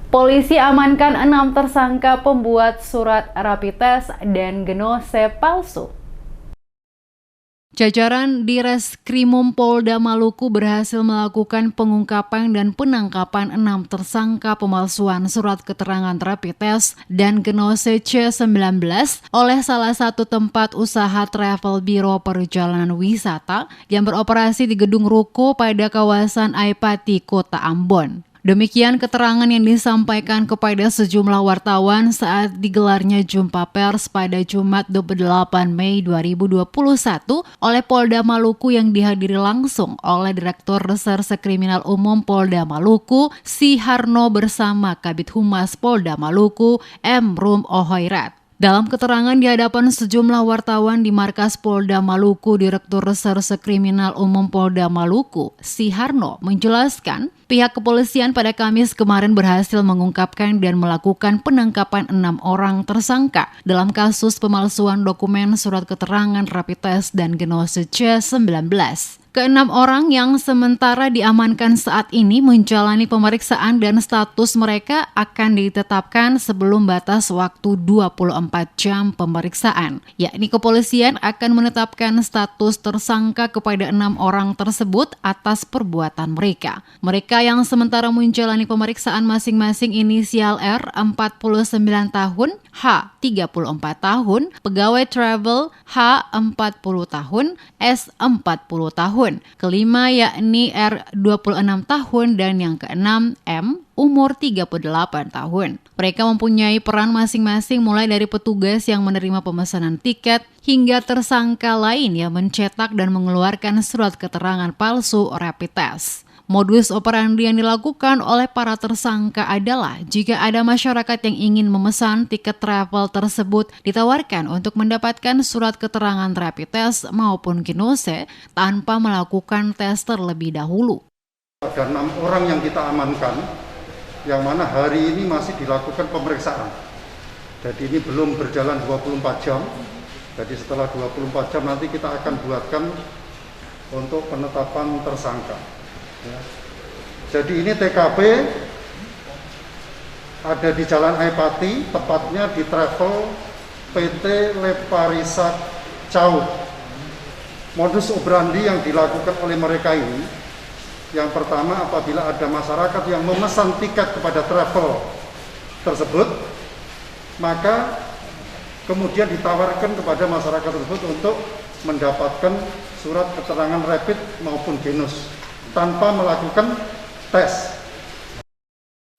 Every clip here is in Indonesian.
Polisi amankan 6 tersangka pembuat surat rapid test dan genose palsu. Jajaran di Reskrimum Polda Maluku berhasil melakukan pengungkapan dan penangkapan 6 tersangka pemalsuan surat keterangan rapid test dan genose C19 oleh salah satu tempat usaha travel biro perjalanan wisata yang beroperasi di Gedung Ruko pada kawasan Aipati, Kota Ambon. Demikian keterangan yang disampaikan kepada sejumlah wartawan saat digelarnya jumpa pers pada Jumat 28 Mei 2021 oleh Polda Maluku yang dihadiri langsung oleh Direktur Reserse Kriminal Umum Polda Maluku, Siharno bersama Kabid Humas Polda Maluku, M. Rum Ohoirat. Dalam keterangan di hadapan sejumlah wartawan di Markas Polda Maluku, Direktur Reserse Kriminal Umum Polda Maluku, Siharno menjelaskan pihak kepolisian pada Kamis kemarin berhasil mengungkapkan dan melakukan penangkapan 6 orang tersangka dalam kasus pemalsuan dokumen surat keterangan rapid test dan genose C19. Keenam orang yang sementara diamankan saat ini menjalani pemeriksaan dan status mereka akan ditetapkan sebelum batas waktu 24 jam pemeriksaan. Yakni kepolisian akan menetapkan status tersangka kepada 6 orang tersebut atas perbuatan mereka. Mereka yang sementara menjalani pemeriksaan masing-masing inisial R 49 tahun, H 34 tahun, pegawai travel H 40 tahun, S 40 tahun. Kelima yakni R 26 tahun dan yang keenam M umur 38 tahun. Mereka mempunyai peran masing-masing mulai dari petugas yang menerima pemesanan tiket hingga tersangka lain yang mencetak dan mengeluarkan surat keterangan palsu rapid test. Modus operandi yang dilakukan oleh para tersangka adalah jika ada masyarakat yang ingin memesan tiket travel tersebut ditawarkan untuk mendapatkan surat keterangan rapid test maupun genose tanpa melakukan tes terlebih dahulu. Ada 6 orang yang kita amankan, yang mana hari ini masih dilakukan pemeriksaan. Jadi ini belum berjalan 24 jam, jadi setelah 24 jam nanti kita akan buatkan untuk penetapan tersangka. Ya. Jadi ini TKP ada di Jalan Aipati, tepatnya di travel PT Leparisat Caut. Modus operandi yang dilakukan oleh mereka ini, yang pertama apabila ada masyarakat yang memesan tiket kepada travel tersebut, maka kemudian ditawarkan kepada masyarakat tersebut untuk mendapatkan surat keterangan rapid maupun genus tanpa melakukan tes.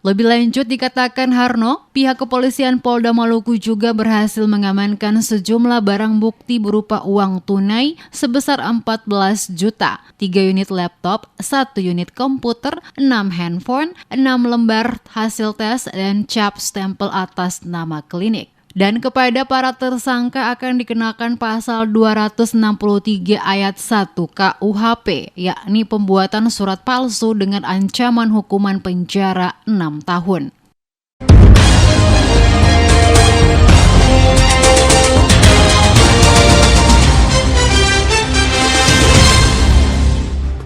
Lebih lanjut dikatakan Harno, pihak kepolisian Polda Maluku juga berhasil mengamankan sejumlah barang bukti berupa uang tunai sebesar 14 juta, 3 unit laptop, 1 unit komputer, 6 handphone, 6 lembar hasil tes, dan cap stempel atas nama klinik. Dan kepada para tersangka akan dikenakan pasal 263 ayat 1 KUHP, yakni pembuatan surat palsu dengan ancaman hukuman penjara 6 tahun.